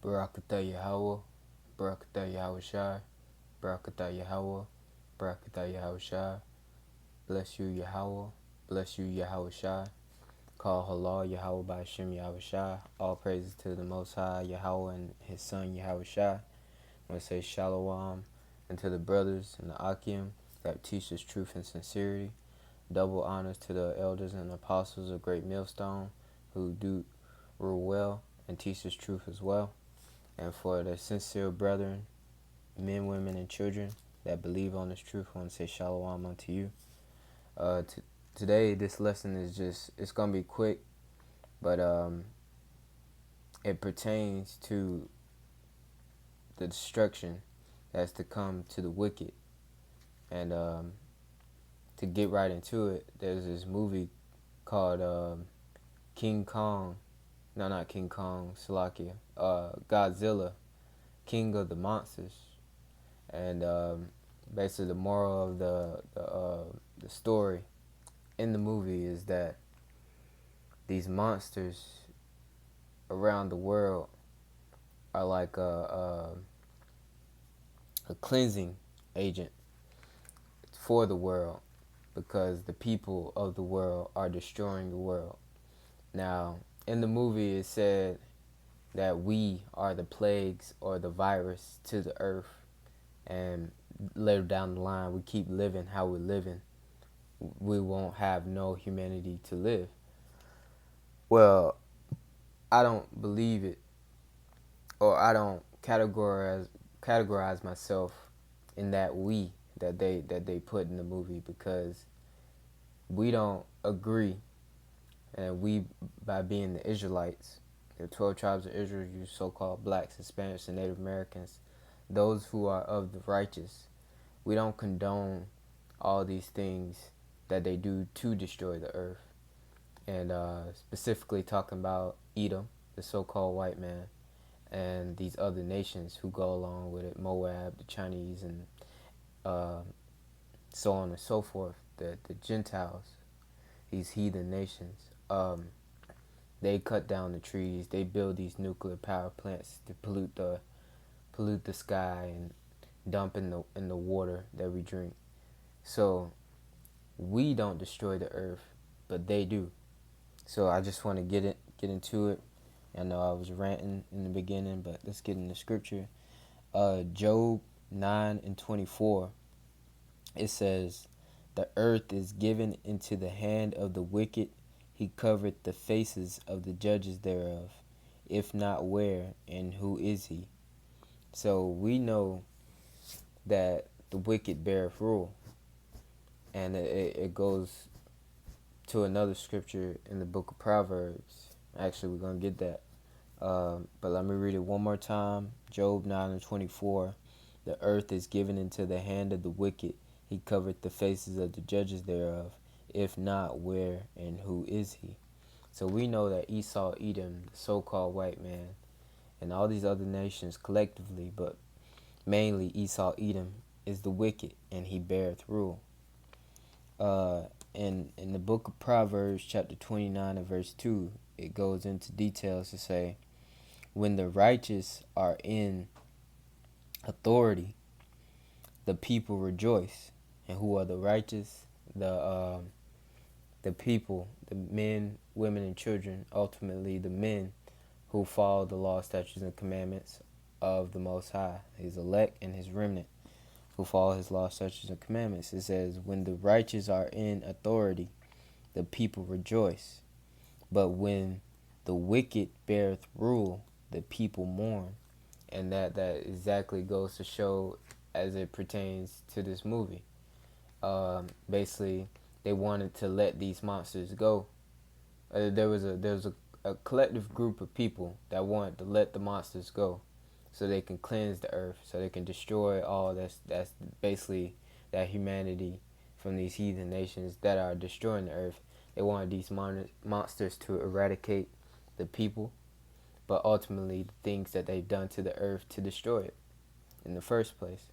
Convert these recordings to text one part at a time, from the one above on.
Barakatah Yahawah, Barakatah Yahawashi, Barakatah Yahawah, Barakatah Yahawashi. Bless you, Yahawah. Bless you, Yahawashi. Call halal Yahawah Bahasham Yahawashi. All praises to the Most High, Yahawah and His Son, Yahawashi. I want to say Shalawam and to the brothers and the ahch that teach us truth and sincerity. Double honors to the elders and apostles of Great Millstone who do rule well and teach us truth as well. And for the sincere brethren, men, women, and children that believe on this truth, I want to say Shalawam unto you. Today, this lesson is it's going to be quick, but it pertains to the destruction that's to come to the wicked. And to get right into it, there's this movie called King Kong. No, not King Kong, Salakia. Godzilla, King of the Monsters. And basically the moral of the story in the movie is that these monsters around the world are like a cleansing agent for the world, because the people of the world are destroying the world. Now, in the movie it said that we are the plagues or the virus to the earth, and later down the line we keep living how we're living, we won't have no humanity to live. Well, I don't believe it, or I don't categorize myself in that we that they put in the movie, because we don't agree. And we, by being the Israelites, the 12 tribes of Israel, you so-called blacks, Hispanics, and Native Americans, those who are of the righteous, we don't condone all these things that they do to destroy the earth. And specifically talking about Edom, the so-called white man, and these other nations who go along with it, Moab, the Chinese, and so on and so forth, the Gentiles, these heathen nations. They cut down the trees, they build these nuclear power plants to pollute the sky and dump in the water that we drink. So we don't destroy the earth, but they do. So I just want to get into it. I know I was ranting in the beginning, but let's get into scripture. Job 9:24. It says, "The earth is given into the hand of the wicked. He covered the faces of the judges thereof. If not, where and who is he?" So we know that the wicked beareth rule. And it goes to another scripture in the book of Proverbs. Actually, we're going to get that. But let me read it one more time. Job 9:24. "The earth is given into the hand of the wicked. He covered the faces of the judges thereof. If not, where and who is he?" So we know that Esau, Edom, the so-called white man, and all these other nations collectively, but mainly Esau, Edom, is the wicked, and he beareth rule. In the book of Proverbs, chapter 29 and verse 2, it goes into details to say, "When the righteous are in authority, the people rejoice." And who are the righteous? The people, the men, women, and children, ultimately the men who follow the law, statutes, and commandments of the Most High, his elect and his remnant, who follow his law, statutes, and commandments. It says, "When the righteous are in authority, the people rejoice. But when the wicked beareth rule, the people mourn." And that exactly goes to show as it pertains to this movie. Basically, they wanted to let these monsters go. There was a collective group of people that wanted to let the monsters go, so they can cleanse the earth, so they can destroy all that's basically that humanity from these heathen nations that are destroying the earth. They wanted these monsters to eradicate the people, but ultimately the things that they've done to the earth to destroy it in the first place.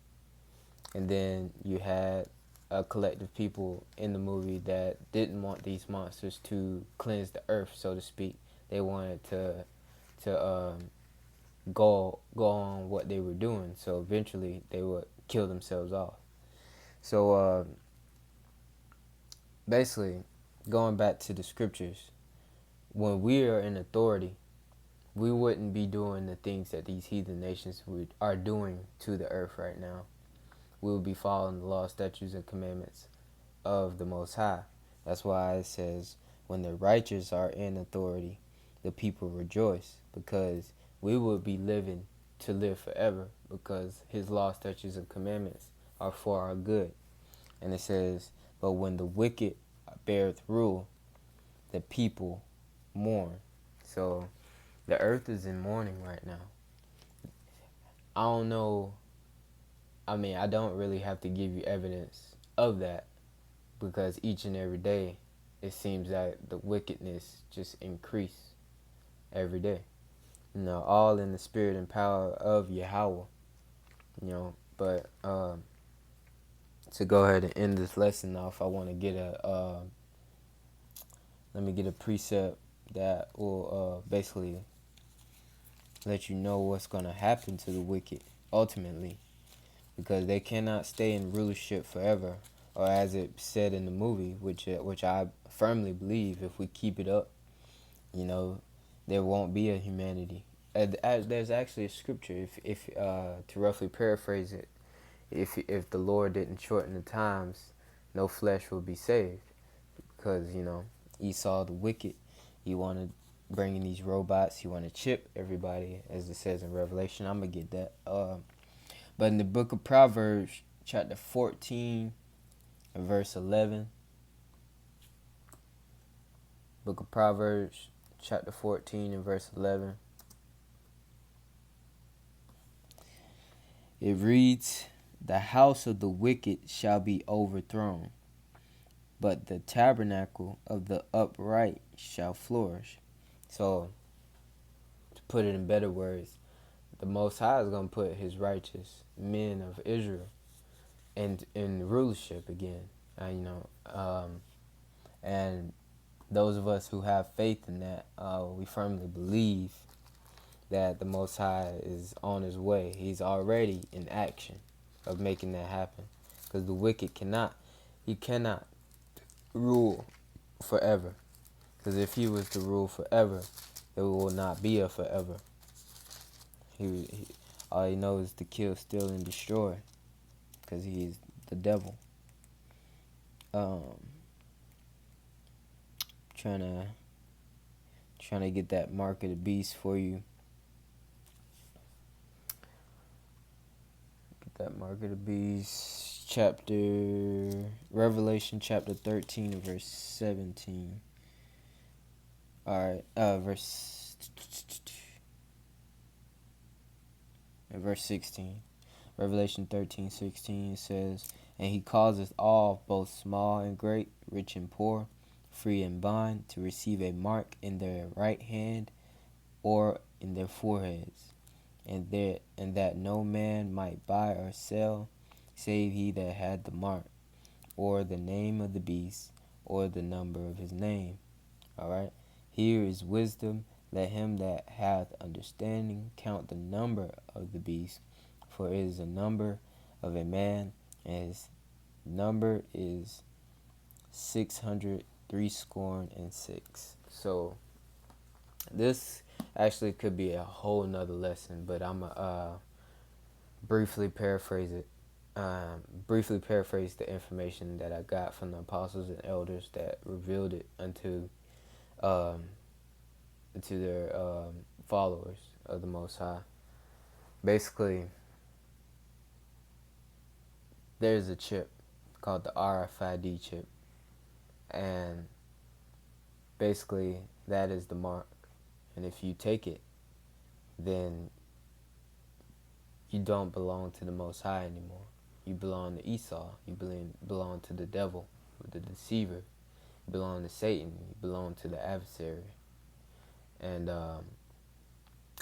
And then you had a collective people in the movie that didn't want these monsters to cleanse the earth, so to speak. They wanted to go on what they were doing. So eventually they would kill themselves off. So basically, going back to the scriptures, when we are in authority, we wouldn't be doing the things that these heathen nations are doing to the earth right now. We would be following the law, statutes, and commandments of the Most High. That's why it says, when the righteous are in authority, the people rejoice, because we would be living to live forever, because his law, statutes, and commandments are for our good. And it says, but when the wicked beareth rule, the people mourn. So the earth is in mourning right now. I don't know. I mean, I don't really have to give you evidence of that, because each and every day it seems that the wickedness just increase every day. All in the spirit and power of Yahawah. But to go ahead and end this lesson off, I want to get let me get a precept that will basically let you know what's going to happen to the wicked ultimately, because they cannot stay in rulership forever, or as it said in the movie, which I firmly believe, if we keep it up, there won't be a humanity. There's actually a scripture, if to roughly paraphrase it, if the Lord didn't shorten the times, no flesh will be saved, because Esau the wicked, he wanted bringing these robots, he wanted to chip everybody, as it says in Revelation. I'm gonna get that. But in the book of Proverbs, chapter 14, and verse 11. Book of Proverbs, chapter 14, and verse 11. It reads, the house of the wicked shall be overthrown, but the tabernacle of the upright shall flourish. So, to put it in better words, the Most High is going to put his righteous men of Israel in rulership again. And those of us who have faith in that, we firmly believe that the Most High is on his way. He's already in action of making that happen, because the wicked cannot rule forever, because if he was to rule forever, there will not be a forever. He all he knows is to kill, steal, and destroy, because he is the devil. Trying to get that mark of the beast for you. Get that mark of the beast. Revelation chapter 13 and verse 17. Alright, verse 16. Revelation 13:16 says, and he causeth all, both small and great, rich and poor, free and bond, to receive a mark in their right hand or in their foreheads, and that no man might buy or sell, save he that had the mark, or the name of the beast, or the number of his name. Alright? Here is wisdom. Let him that hath understanding count the number of the beast, for it is a number of a man, and his number is 666. So this actually could be a whole nother lesson, but I'm gonna briefly paraphrase it. Briefly paraphrase the information that I got from the apostles and elders that revealed it unto their followers of the Most High. Basically, there's a chip called the RFID chip, and basically that is the mark. And if you take it, then you don't belong to the Most High anymore. You belong to Esau. You belong to the devil, the deceiver. You belong to Satan. You belong to the adversary. And I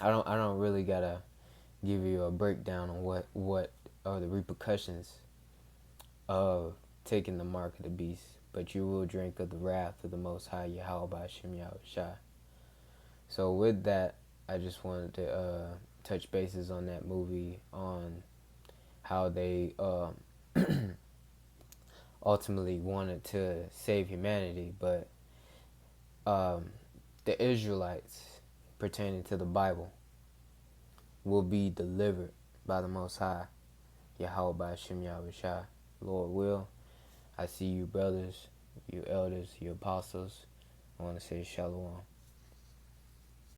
don't really gotta give you a breakdown on what are the repercussions of taking the mark of the beast, but you will drink of the wrath of the Most High Yahawah, Bahasham, Yahawashi. So with that, I just wanted to touch bases on that movie, on how they ultimately wanted to save humanity, but the Israelites, pertaining to the Bible, will be delivered by the Most High, Yahawah, Bahasham, Yahawashi. Lord will. I see you brothers, you elders, you apostles. I want to say Shalawam.